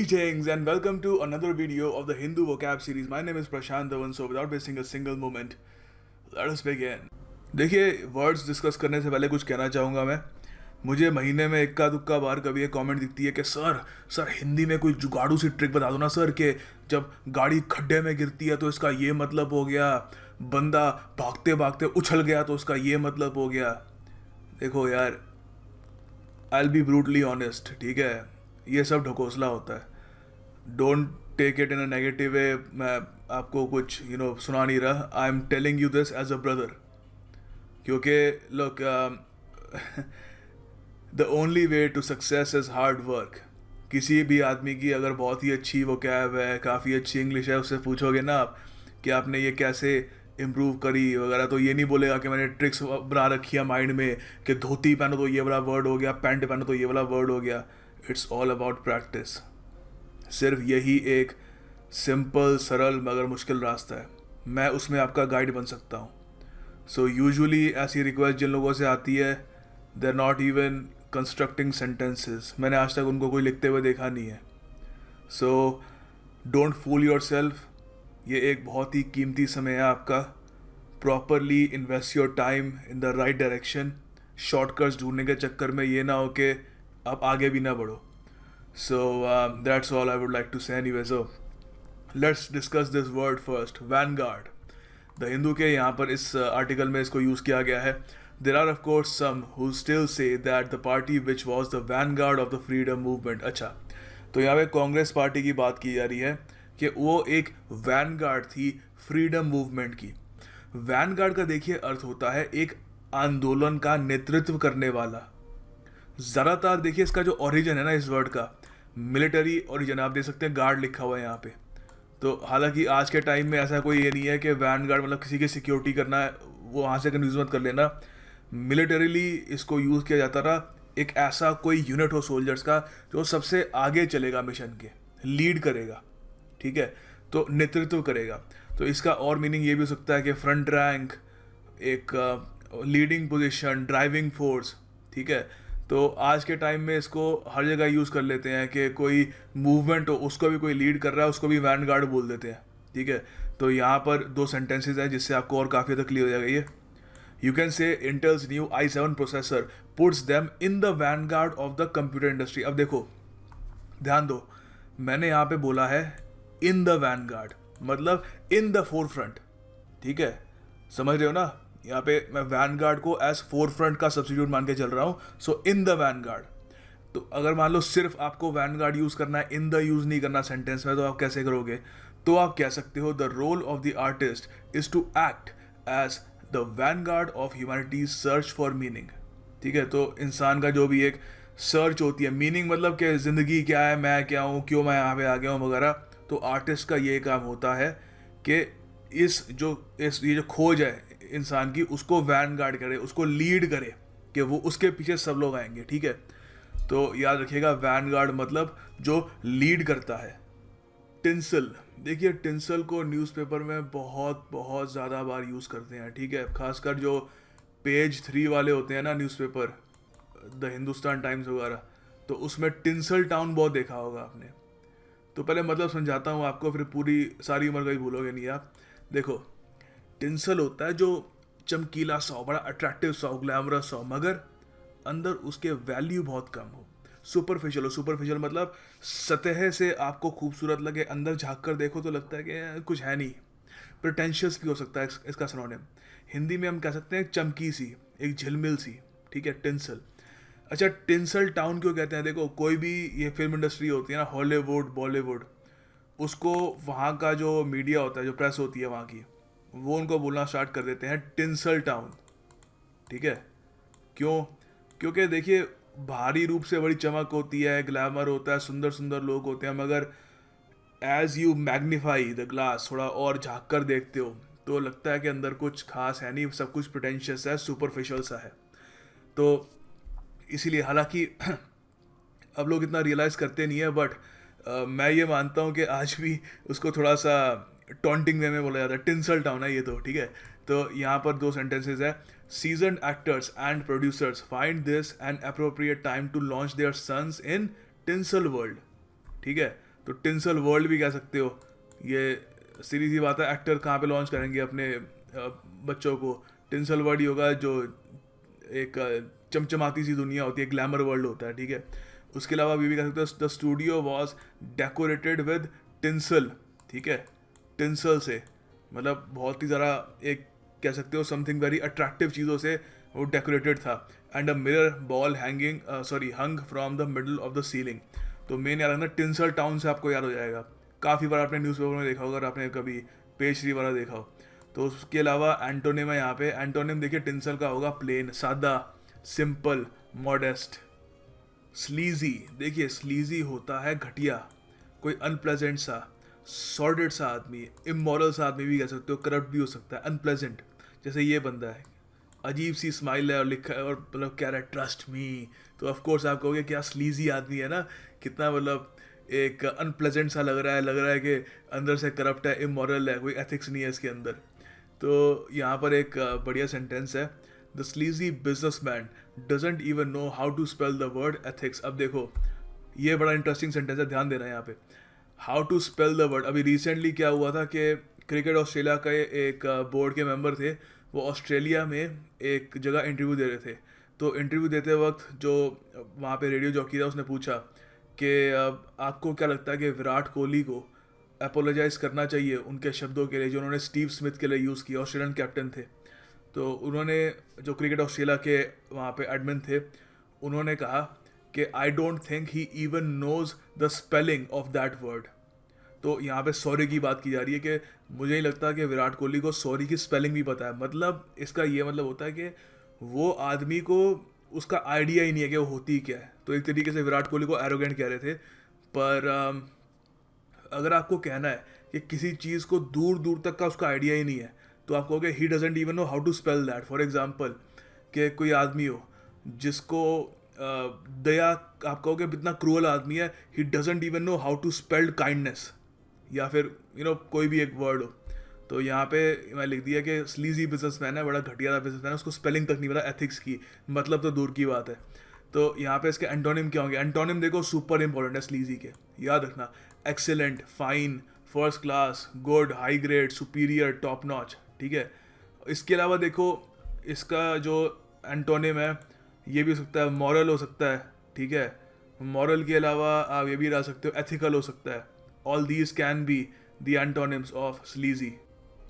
Greetings and welcome to another video of the Hindu vocab series. My name is Prashant Dhawan. So without wasting a single moment, let us begin. देखिए, words discuss करने से पहले कुछ कहना चाहूँगा मैं. मुझे महीने में इक्का दुक्का बार कभी एक कमेंट दिखती है कि सर हिंदी में कोई जुगाड़ू सी ट्रिक बता दो ना सर, कि जब गाड़ी खड्डे में गिरती है तो इसका ये मतलब हो गया, बंदा भागते भागते उछल गया तो उसका ये मतलब हो गया. देखो यार, आई बी ब्रूटली ऑनेस्ट, ठीक है, ये सब ढकोसला होता है. Don't take it in a negative way. मैं आपको कुछ सुना नहीं रहा. I am telling you this as a brother, क्योंकि लोग the only way to success is hard work. किसी भी आदमी की अगर बहुत ही अच्छी वोकैब है, काफ़ी अच्छी इंग्लिश है, उससे पूछोगे ना आप कि आपने ये कैसे इम्प्रूव करी वगैरह, तो ये नहीं बोलेगा कि मैंने ट्रिक्स बना रखी है माइंड में कि धोती पहनो तो ये वाला वर्ड हो गया, पैंट पहनो तो ये वाला वर्ड हो गया. It's all about practice. सिर्फ यही एक सिंपल सरल मगर मुश्किल रास्ता है. मैं उसमें आपका गाइड बन सकता हूँ. सो यूजुअली ऐसी रिक्वेस्ट जिन लोगों से आती है, they are not even constructing sentences. मैंने आज तक उनको कोई लिखते हुए देखा नहीं है. So don't fool your self. ये एक बहुत ही कीमती समय है आपका. Properly invest your time in the right direction. Shortcuts ढूंढने के चक्कर में ये ना हो कि आप आगे भी ना बढ़ो. So that's all I would like to say anyway. So let's discuss this word first. Vanguard. The Hindu के यहाँ पर इस आर्टिकल में इसको यूज़ किया गया है. There are of course some who still say that the party which was the vanguard of the freedom movement. अच्छा, तो यहाँ पे कांग्रेस पार्टी की बात की जा रही है कि वो एक वैनगार्ड थी फ्रीडम मूवमेंट की. वैनगार्ड का देखिए अर्थ होता है एक आंदोलन का नेतृत्व करने वाला. ज़्यादातर देखिए इसका जो ओरिजिन है ना इस वर्ड का, मिलिट्री ओरिजिन. आप देख सकते हैं गार्ड लिखा हुआ है यहाँ पे. तो हालांकि आज के टाइम में ऐसा कोई ये नहीं है कि वैनगार्ड मतलब किसी की सिक्योरिटी करना है, वो वहाँ से कन्फ्यूज मत कर लेना. मिलिटरीली इसको यूज़ किया जाता रहा. एक ऐसा कोई यूनिट हो सोल्जर्स का जो सबसे आगे चलेगा, मिशन के लीड करेगा, ठीक है, तो नेतृत्व करेगा. तो इसका और मीनिंग ये भी हो सकता है कि फ्रंट रैंक, एक लीडिंग पोजीशन, ड्राइविंग फोर्स, ठीक है. तो आज के टाइम में इसको हर जगह यूज़ कर लेते हैं कि कोई मूवमेंट हो, उसको भी कोई लीड कर रहा है, उसको भी वैनगार्ड बोल देते हैं, ठीक है. तो यहाँ पर दो सेंटेंसेज हैं जिससे आपको और काफ़ी हद क्लियर हो जाएगा ये. You can say entails new i7 processor puts them in the vanguard of the computer industry. अब देखो, ध्यान दो, मैंने यहाँ पे बोला है इन द वैनगार्ड, मतलब इन द फोर फ्रंट, ठीक है, समझ रहे हो ना. यहाँ पे मैं वैनगार्ड को एज फोर फ्रंट का सब्स्टिट्यूट मान के चल रहा हूँ. सो इन द वैनगार्ड. तो अगर मान लो सिर्फ आपको वैनगार्ड यूज़ करना है, इन द यूज़ नहीं करना सेंटेंस में, तो आप कैसे करोगे? तो आप कह सकते हो the role of the artist is to act as the vanguard of humanity's search for meaning, ठीक है. तो इंसान का जो भी एक सर्च होती है, मीनिंग मतलब कि ज़िंदगी क्या है, मैं क्या हूँ, क्यों मैं यहाँ पे आ गया हूँ वगैरह, तो आर्टिस्ट का ये काम होता है कि ये जो खोज है इंसान की, उसको वैनगार्ड करे, उसको लीड करे, कि वो उसके पीछे सब लोग आएंगे, ठीक है. तो याद रखिएगा, वैनगार्ड मतलब जो लीड करता है. टिंसल. देखिए, टिंसल को न्यूज़पेपर में बहुत बहुत ज़्यादा बार यूज़ करते हैं, ठीक है. खासकर जो पेज 3 वाले होते हैं ना न्यूज़पेपर, द हिंदुस्तान टाइम्स वगैरह, तो उसमें टिंसल टाउन बहुत देखा होगा आपने. तो पहले मतलब समझाता हूँ आपको, फिर पूरी सारी उम्र कहीं भूलोगे नहीं आप. देखो, टिंसल होता है जो चमकीला सा, बड़ा अट्रैक्टिव सा, ग्लैमरस सा, मगर अंदर उसके वैल्यू बहुत कम हो, सुपरफिशियल हो. सुपरफिशियल मतलब सतह से आपको खूबसूरत लगे, अंदर झांक कर देखो तो लगता है कि कुछ है नहीं. प्रिटेंशियस भी हो सकता है इसका सिनोनिम. हिंदी में हम कह सकते हैं चमकी सी, एक झिलमिल सी, ठीक है, टिंसल. अच्छा, टिंसल टाउन क्यों कहते हैं? देखो, कोई भी ये फिल्म इंडस्ट्री होती है ना, हॉलीवुड, बॉलीवुड, उसको वहाँ का जो मीडिया होता है, जो प्रेस होती है वहाँ की, वो उनको बोलना स्टार्ट कर देते हैं टिंसल टाउन, ठीक है. क्यों? क्योंकि देखिए, भारी रूप से बड़ी चमक होती है, ग्लैमर होता है, सुंदर सुंदर लोग होते हैं, मगर as you magnify the glass, थोड़ा और झाँक कर देखते हो तो लगता है कि अंदर कुछ खास है नहीं, सब कुछ प्रिटेंशियस है, सुपरफिशियल सा है. तो इसीलिए, हालांकि अब लोग इतना रियलाइज़ करते नहीं है, बट मैं ये मानता हूँ कि आज भी उसको थोड़ा सा टॉन्टिंग वे में बोला जाता है. टिंसल टाउन है ये तो, ठीक है. तो यहाँ पर दो सेंटेंसेज है. Seasoned actors and producers find this an appropriate time to launch their sons in tinsel world, ठीक है. तो टिंसल वर्ल्ड भी कह सकते हो। ये सीधी सी बात है, एक्टर कहाँ पे लॉन्च करेंगे अपने बच्चों को? टिंसल वर्ल्ड ही होगा, जो एक चमचमाती सी दुनिया होती है, ग्लैमर वर्ल्ड होता है, ठीक है। उसके अलावा भी कह सकते हो the studio was decorated with tinsel, ठीक है, टिंसल से, मतलब बहुत ही ज़्यादा एक कह सकते हो समथिंग वेरी अट्रैक्टिव चीज़ों से वो डेकोरेटेड था। And a mirror ball hanging hung from the middle of the ceiling. तो मेन याद रखना टिंसल टाउन से आपको याद हो जाएगा। काफ़ी बार आपने न्यूज़पेपर में देखा होगा, अगर आपने कभी पेशरी वाला देखा हो। तो उसके अलावा एंटोनिम है यहाँ पे। एंटोनिम देखिए टिंसल का होगा प्लेन, सादा, सिंपल, मॉडेस्ट। स्लीजी, देखिए स्लीजी होता है घटिया, कोई अनप्लेजेंट सा, सॉर्डेड सा आदमी, इमोरल सा आदमी भी कह सकते हो, करप्ट भी हो सकता है, अनप्लेजेंट। जैसे ये बंदा है, अजीब सी स्माइल है और लिखा है और मतलब कह रहा है ट्रस्ट मी, तो ऑफ कोर्स आप कहोगे क्या स्लीजी आदमी है ना, कितना मतलब एक अनप्लेजेंट सा लग रहा है कि अंदर से करप्ट है, इमोरल है, कोई एथिक्स नहीं है इसके अंदर। तो यहाँ पर एक बढ़िया सेंटेंस है, the sleazy businessman doesn't even know how to spell the word ethics. अब देखो ये बड़ा इंटरेस्टिंग सेंटेंस है, ध्यान देना यहाँ पे, how to spell the word. अभी रिसेंटली क्या हुआ था कि क्रिकेट ऑस्ट्रेलिया का एक बोर्ड के मेंबर थे, वो ऑस्ट्रेलिया में एक जगह इंटरव्यू दे रहे थे। तो इंटरव्यू देते वक्त जो वहाँ पे रेडियो जॉकी था उसने पूछा कि आपको क्या लगता है कि विराट कोहली को अपोलोजाइज़ करना चाहिए उनके शब्दों के लिए जो उन्होंने स्टीव स्मिथ के लिए यूज़ किया, ऑस्ट्रेलियन कैप्टन थे। तो उन्होंने, जो क्रिकेट ऑस्ट्रेलिया के वहाँ पे एडमिन थे, उन्होंने कहा कि I don't think he even nose the spelling of that word. तो यहाँ पे सॉरी की बात की जा रही है कि मुझे नहीं लगता कि विराट कोहली को सॉरी की स्पेलिंग भी पता है। मतलब इसका ये मतलब होता है कि वो आदमी को उसका आइडिया ही नहीं है कि वो होती क्या है। तो एक तरीके से विराट कोहली को एरोगेंट कह रहे थे। पर अगर आपको कहना है कि किसी चीज़ को दूर दूर तक का उसका आइडिया ही नहीं है, तो आप कहोगे he doesn't even know how to spell that. For example कि कोई आदमी हो जिसको दया, आप कहोगे इतना क्रूअल आदमी है, he doesn't even know how to spelled kindness, या फिर कोई भी एक वर्ड हो। तो यहाँ पे मैं लिख दिया कि स्लीजी बिजनेसमैन है, बड़ा घटिया बिजनेसमैन है, उसको स्पेलिंग तक नहीं पता एथिक्स की, मतलब तो दूर की बात है। तो यहाँ पे इसके एंटोनिम क्या होंगे? एंटोनिम देखो सुपर इंपॉर्टेंट है स्लीजी के, याद रखना, excellent, fine, first class, good, high grade, superior, top notch, ठीक है। इसके अलावा देखो इसका जो एंटोनिम है ये भी हो सकता है मॉरल हो सकता है, ठीक है। मॉरल के अलावा आप ये भी ला सकते हो एथिकल हो सकता है। All these can be the antonyms of sleazy.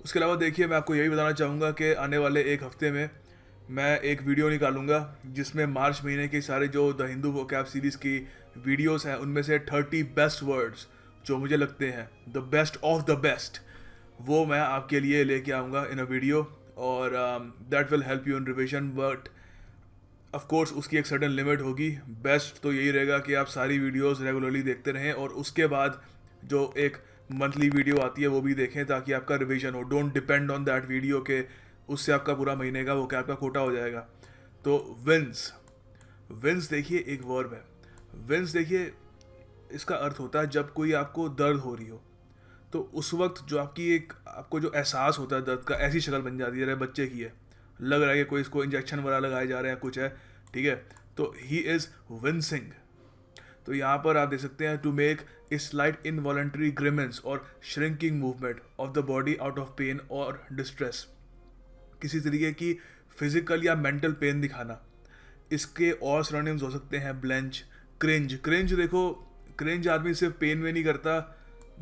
उसके अलावा देखिए मैं आपको यही बताना चाहूँगा कि आने वाले एक हफ्ते में मैं एक वीडियो निकालूंगा जिसमें मार्च महीने के सारे जो द हिंदू वोकैब सीरीज़ की वीडियोस हैं उनमें से 30 बेस्ट वर्ड्स जो मुझे लगते हैं the best of the best, वो मैं आपके लिए लेके आऊँगा इन अ वीडियो। और that will help you in revision, but of course उसकी एक सर्टेन लिमिट होगी। बेस्ट तो यही रहेगा कि आप सारी वीडियोस रेगुलरली देखते रहें और उसके बाद जो एक मंथली वीडियो आती है वो भी देखें ताकि आपका रिवीजन हो। Don't depend on that video के उससे आपका पूरा महीने का वो क्या आपका कोटा हो जाएगा। तो विंस, विंस देखिए एक वर्ब है। विंस देखिए इसका अर्थ होता है जब कोई आपको दर्द हो रही हो, तो उस वक्त जो आपको जो एहसास होता है दर्द का, ऐसी शक्ल बन जाती है, बच्चे की है, लग रहा है कि कोई इसको इंजेक्शन वगैरह लगाए जा रहे हैं, कुछ है, ठीक है। तो ही इज़ विंसिंग। तो यहाँ पर आप देख सकते हैं to make a slight involuntary grimace और shrinking movement of the body out of pain और डिस्ट्रेस, किसी तरीके की फिजिकल या मेंटल पेन दिखाना। इसके और सिनोनिम्स हो सकते हैं ब्लेंच, क्रिंज। क्रिंज देखो, क्रिंज आदमी सिर्फ पेन में नहीं करता,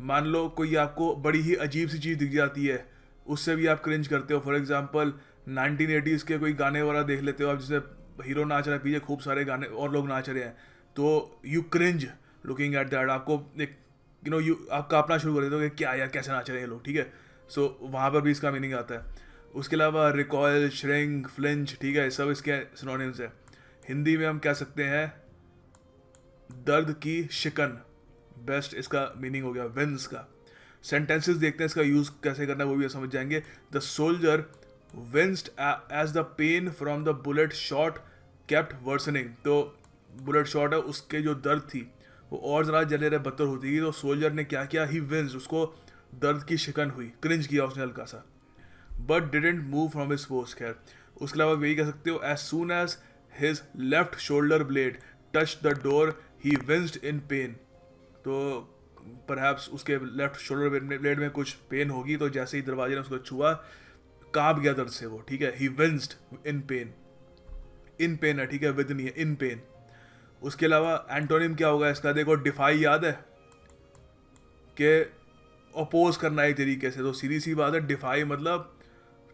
मान लो कोई आपको बड़ी ही अजीब सी चीज़ दिख जाती है उससे भी आप क्रिंज करते हो। फॉर एग्जांपल 1980s के कोई गाने वाला देख लेते हो आप, जिसमें हीरो नाच रहा है, पीछे खूब सारे गाने और लोग नाच रहे हैं, तो you cringe looking at that. आपको एक यू आप कांपना शुरू कर देते हो कि क्या यार कैसे नाच रहे हैं लोग, ठीक है। सो वहाँ पर भी इसका मीनिंग आता है। उसके अलावा रिकॉयल, श्रिंक, फ्लिंच, ठीक है, सब इसके सिनोनिम्स है। हिंदी में हम कह सकते हैं दर्द की शिकन, बेस्ट इसका मीनिंग हो गया विंस का। सेंटेंसेस देखते हैं इसका यूज़ कैसे करना है, वो भी समझ जाएंगे। The soldier winced as the pain from the bullet shot kept worsening. तो बुलेट शॉट है, उसके जो दर्द थी वो और ज़रा जले रहे बदतर होती थी, तो सोल्जर ने क्या किया, ही विंस, उसको दर्द की शिकन हुई, क्रिंज किया उसने हल्का सा, but didn't move from his post. खैर उसके अलावा यही कह सकते हो as soon as his left shoulder blade touch the door he winced in pain. तो परहैप्स उसके लेफ्ट शोल्डर ब्लेड में कुछ पेन होगी, तो जैसे ही दरवाजे ने उसको छुआ कांप गया दर्द से वो, ठीक है। ही winced in pen, in pen है, ठीक है, विद नहीं है, इन पेन। उसके अलावा एंटोनिम क्या होगा इसका, देखो डिफाई याद है कि अपोज करना एक तरीके से, तो सीधी सी बात है, डिफाई मतलब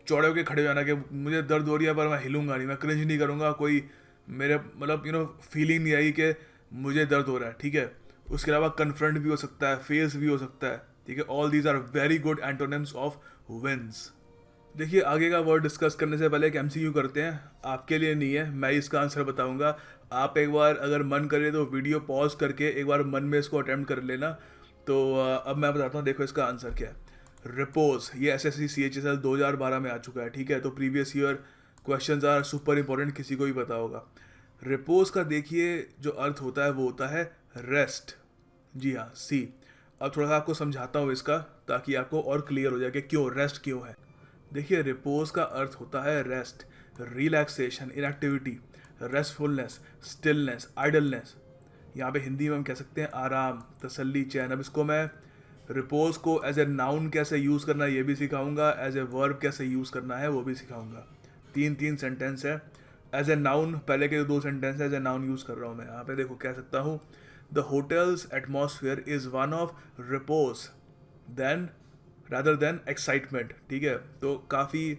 चौड़े होकर खड़े हो जाना कि मुझे दर्द हो रही है पर मैं हिलूंगा नहीं, मैं क्रिंज नहीं करूंगा, कोई मेरे मतलब फीलिंग नहीं आई कि मुझे दर्द हो रहा है, ठीक है। उसके अलावा कन्फ्रंट भी हो सकता है, फेस भी हो सकता है, ठीक है। All these are very good antonyms of wince. देखिए आगे का वर्ड डिस्कस करने से पहले एक एमसीक्यू करते हैं, आपके लिए नहीं है, मैं इसका आंसर बताऊंगा। आप एक बार अगर मन करे तो वीडियो पॉज करके एक बार मन में इसको अटेम्प्ट कर लेना। तो अब मैं बताता हूँ, देखो इसका आंसर क्या है। रिपोज, ये एसएससी CHSL 2012 में आ चुका है, ठीक है। तो previous year questions are super important, किसी को भी पता होगा। रिपोज का देखिए जो अर्थ होता है वो होता है रेस्ट। जी हाँ, सी। अब थोड़ा सा आपको समझाता हूँ इसका, ताकि आपको और क्लियर हो जाए कि क्यों रेस्ट क्यों है। देखिए रिपोज का अर्थ होता है rest, relaxation, inactivity, restfulness, stillness, idleness. यहाँ पे हिंदी में हम कह सकते हैं आराम, तसल्ली, चैन। अब इसको मैं रिपोज को एज ए नाउन कैसे यूज़ करना है ये भी सिखाऊंगा, एज ए वर्ब कैसे यूज़ करना है वो भी सिखाऊंगा। 3 सेंटेंस है। एज ए नाउन पहले के 2 sentence as a noun use कर रहा हूँ मैं। यहाँ पे देखो कह सकता हूँ, the hotel's atmosphere is one of repose then rather than excitement, ठीक है। तो काफ़ी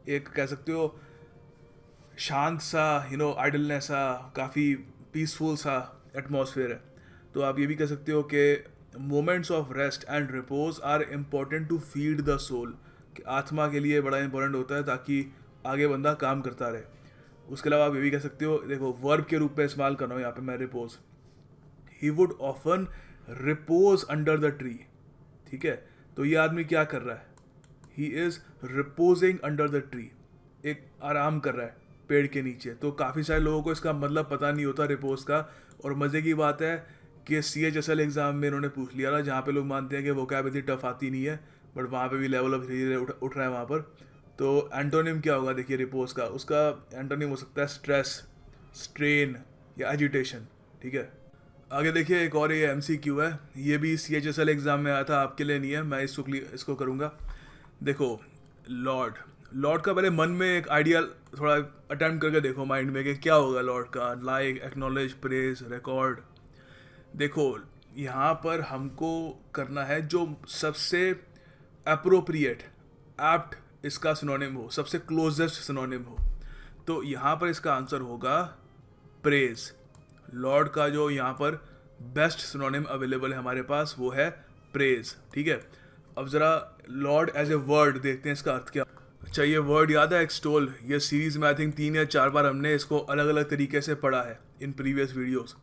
एक कह सकते हो शांत सा, आइडलनेस सा, काफ़ी पीसफुल सा एटमॉस्फेयर है। तो आप ये भी कह सकते हो कि moments of rest and repose are important to feed the soul, कि आत्मा के लिए बड़ा इंपॉर्टेंट होता है ताकि आगे बंदा काम करता रहे। उसके अलावा आप ये भी कह सकते हो, देखो वर्ब के रूप में इस्तेमाल कर रहा हूँ यहाँ पे मैं repose. He would often repose under the tree, ठीक है। तो ये आदमी क्या कर रहा है, he is reposing under the tree, एक आराम कर रहा है पेड़ के नीचे। तो काफ़ी सारे लोगों को इसका मतलब पता नहीं होता रिपोज का। और मज़े की बात है कि CHSL एग्ज़ाम में इन्होंने पूछ लिया था, जहाँ पे लोग मानते हैं कि वो क्या इतनी टफ आती नहीं है, बट वहाँ पे भी लेवल अब धीरे धीरे उठ रहा है वहाँ पर। तो एंटोनिम क्या होगा, देखिए रिपोज का, उसका एंटोनिम हो सकता है स्ट्रेस, स्ट्रेन या एजिटेशन, ठीक है। आगे देखिए एक और ये MCQ है, ये भी CHSL एग्ज़ाम में आया था, आपके लिए नहीं है, मैं इसको करूँगा। देखो लॉर्ड, लॉर्ड का पहले मन में एक आइडिया थोड़ा अटेम्प्ट करके देखो माइंड में कि क्या होगा लॉर्ड का। Like, acknowledge, praise, record. देखो यहाँ पर हमको करना है जो सबसे अप्रोप्रिएट, एप्ट इसका सिनोनिम हो, सबसे क्लोजेस्ट सिनोनिम हो। तो यहाँ पर इसका आंसर होगा प्रेज। लॉर्ड का जो यहाँ पर बेस्ट सिनोनिम अवेलेबल है हमारे पास वो है प्रेज, ठीक है। अब ज़रा लॉर्ड एज ए वर्ड देखते हैं, इसका अर्थ क्या। अच्छा ये वर्ड याद है एक्सटोल, ये सीरीज़ में आई थिंक 3 या 4 बार हमने इसको अलग अलग तरीके से पढ़ा है इन प्रीवियस वीडियोस।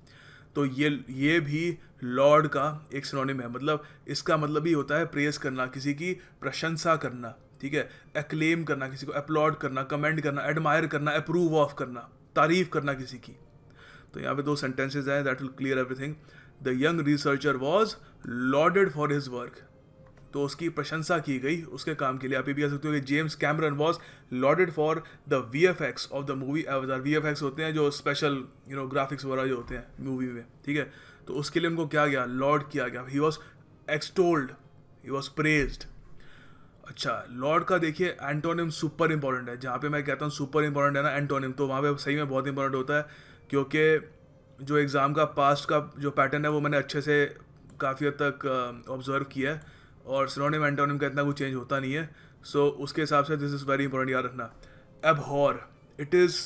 तो ये भी लॉर्ड का एक सिनोनिम है, मतलब इसका मतलब ही होता है प्रेज करना, किसी की प्रशंसा करना, ठीक है। एक्लेम करना, किसी को अपलॉड करना, कमेंड करना, एडमायर करना, अप्रूव ऑफ करना, तारीफ करना किसी की। तो यहाँ पे 2 सेंटेंसेज हैं, that will clear everything. The young researcher was lauded for his work, तो उसकी प्रशंसा की गई उसके काम के लिए। आप ये भी कह सकते हो कि James Cameron was lauded for the VFX of the movie Avatar. VFX होते हैं जो स्पेशल ग्राफिक्स वगैरह जो होते हैं मूवी में, ठीक है। तो उसके लिए उनको क्या गया, लॉर्ड किया गया। He was extolled, he was praised. अच्छा लॉर्ड का देखिए एंटोनिम सुपर इंपॉर्टेंट है। जहाँ पे मैं कहता हूँ सुपर इंपॉर्टेंट है ना एंटोनिम, तो वहाँ पे सही में बहुत इंपॉर्टेंट होता है, क्योंकि जो एग्ज़ाम का पास्ट का जो पैटर्न है वो मैंने अच्छे से काफ़ी हद तक ऑब्जर्व किया है, और सिनोनिम एंटोनिम का इतना कुछ चेंज होता नहीं है। सो उसके हिसाब से दिस इज़ वेरी इंपॉर्टेंट याद रखना। Abhor, it is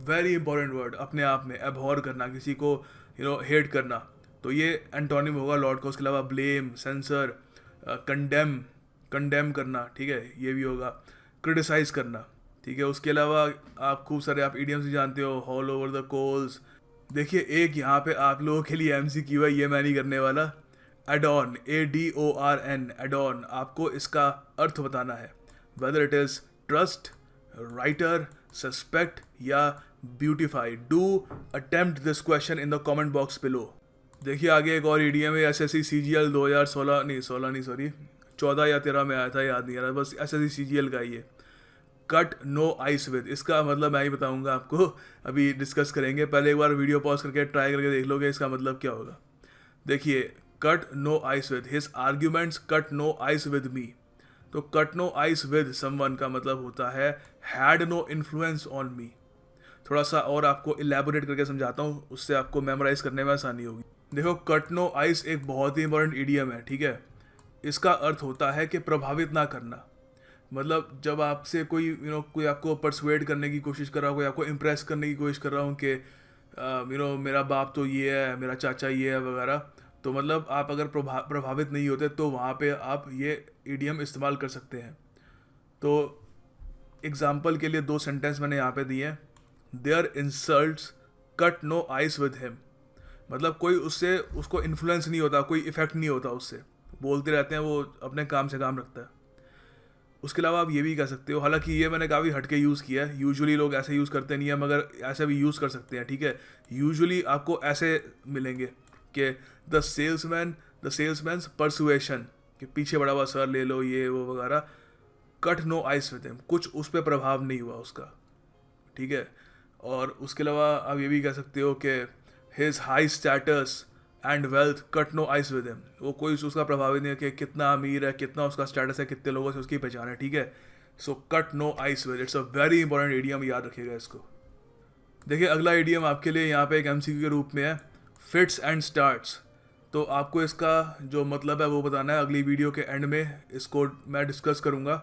very important word अपने आप में। एबहॉर करना, किसी को हेट करना, तो ये एंटोनिम होगा लॉर्ड का। उसके अलावा ब्लेम, सेंसर, कंडेम करना, ठीक है, ये भी होगा। क्रिटिसाइज करना, ठीक है। उसके अलावा आप खूब सारे आप इडियम्स भी जानते हो, हॉल ओवर द कोल्स। देखिए एक यहाँ पे आप लोगों के लिए MCQ है, ये मैं नहीं करने वाला। एडॉन, ADORN, एडॉन, आपको इसका अर्थ बताना है, whether it is trust, writer, suspect या beautify. Do attempt this question in the comment box below. देखिए आगे एक और ईडीएम है, SSC CGL 14 या 13 में आया था, याद नहीं आ रहा, बस SSC CGL का ही है। कट नो आइस विद, इसका मतलब मैं ही बताऊंगा आपको, अभी डिस्कस करेंगे। पहले एक बार वीडियो पॉज करके ट्राई करके देख लोगे इसका मतलब क्या होगा। देखिए cut no ice with, his arguments cut no ice with me. तो cut no ice with someone का मतलब होता है had no influence on me. थोड़ा सा और आपको इलेबोरेट करके समझाता हूँ, उससे आपको मेमोराइज करने में आसानी होगी। देखो, कट नो आइस एक बहुत ही इंपॉर्टेंट इडियम है, ठीक है। इसका अर्थ होता है कि प्रभावित ना करना। मतलब जब आपसे कोई कोई आपको परसुएड करने की कोशिश कर रहा हो, कोई आपको इम्प्रेस करने की कोशिश कर रहा हूँ कि मेरा बाप तो ये है, मेरा चाचा ये है वगैरह, तो मतलब आप अगर प्रभावित नहीं होते तो वहाँ पे आप ये इडियम इस्तेमाल कर सकते हैं। तो एग्जाम्पल के लिए 2 सेंटेंस मैंने यहाँ पे दिए हैं। Their insults cut no ice with him, मतलब कोई उसको इन्फ्लुएंस नहीं होता, कोई इफेक्ट नहीं होता उससे, बोलते रहते हैं, वो अपने काम से काम रखता है। उसके अलावा आप ये भी कह सकते हो, हालांकि ये मैंने काफ़ी हटके यूज़ किया है, यूजुअली लोग ऐसे यूज़ करते नहीं है, मगर ऐसे भी यूज़ कर सकते हैं, ठीक है। यूजुअली आपको ऐसे मिलेंगे कि द सेल्समैन्स परसुएशन, कि पीछे बड़ा हुआ सर ले लो, ये वो वगैरह, cut no ice with him, कुछ उस पर प्रभाव नहीं हुआ उसका, ठीक है। और उसके अलावा आप ये भी कह सकते हो कि his high status and wealth cut no ice with him, वो कोई उसका प्रभावित नहीं है कि कितना अमीर है, कितना उसका स्टेटस है, कितने लोगों से उसकी पहचान है, ठीक है। So cut no ice with, it's a very important idiom, याद रखिएगा इसको। देखिए, अगला इडियम आपके लिए यहाँ पे एक एमसीक्यू के रूप में है, फिट्स एंड स्टार्ट्स। तो आपको इसका जो मतलब है वो बताना है, अगली वीडियो के एंड में इसको मैं डिस्कस करूँगा।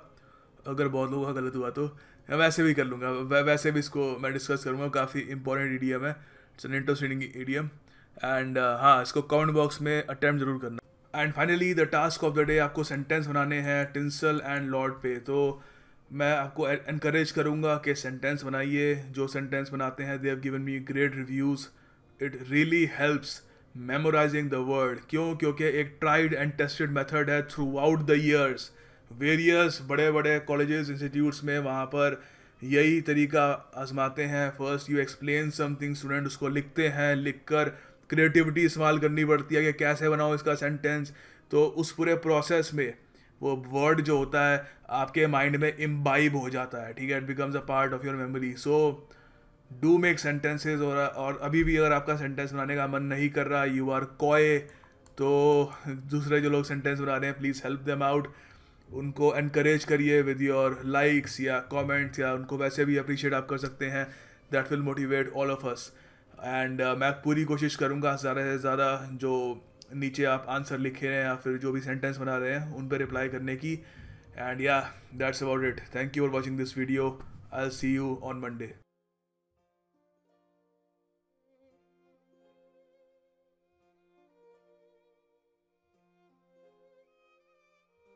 अगर बहुत लोगों का गलत हुआ तो मैं वैसे भी कर लूँगा, वैसे भी इसको मैं डिस्कस करूँगा, काफ़ी इंपॉर्टेंट इडियम है, it's an interesting idiom. And हाँ, इसको कमेंट बॉक्स में अटेम्प्ट जरूर करना। And finally the task of the day, आपको सेंटेंस बनाने हैं टिंसल एंड लॉर्ड पे। तो मैं आपको एनकरेज करूँगा कि सेंटेंस बनाइए। जो सेंटेंस बनाते हैं, they have given me great reviews, it really helps memorising the word. क्यों? क्योंकि एक ट्राइड एंड टेस्टेड मेथड है throughout the years. Various बड़े बड़े कॉलेजेस इंस्टीट्यूट्स में वहाँ पर यही तरीका आजमाते हैं। First you explain something, student उसको लिखते हैं, लिखकर क्रिएटिविटी इस्तेमाल करनी पड़ती है कि कैसे बनाओ इसका सेंटेंस। तो उस पूरे प्रोसेस में वो वर्ड जो होता है आपके माइंड में इम्बाइब हो जाता है, ठीक है। It becomes a part of your memory. So do make sentences. और अभी भी अगर आपका सेंटेंस बनाने का मन नहीं कर रहा, यू आर कॉय, तो दूसरे जो लोग सेंटेंस बना रहे हैं, प्लीज़ हेल्प देम आउट। उनको एनकरेज करिए विद योर लाइक्स या कमेंट्स, या उनको वैसे भी अप्रिशिएट आप कर सकते हैं। That will motivate all of us. And मैं पूरी कोशिश करूँगा ज़्यादा से ज़्यादा जो नीचे आप आंसर लिखे हैं या फिर जो भी सेंटेंस बना रहे हैं उन पर रिप्लाई करने की। एंड या that's about it. Thank you for watching this video. I will see you on Monday.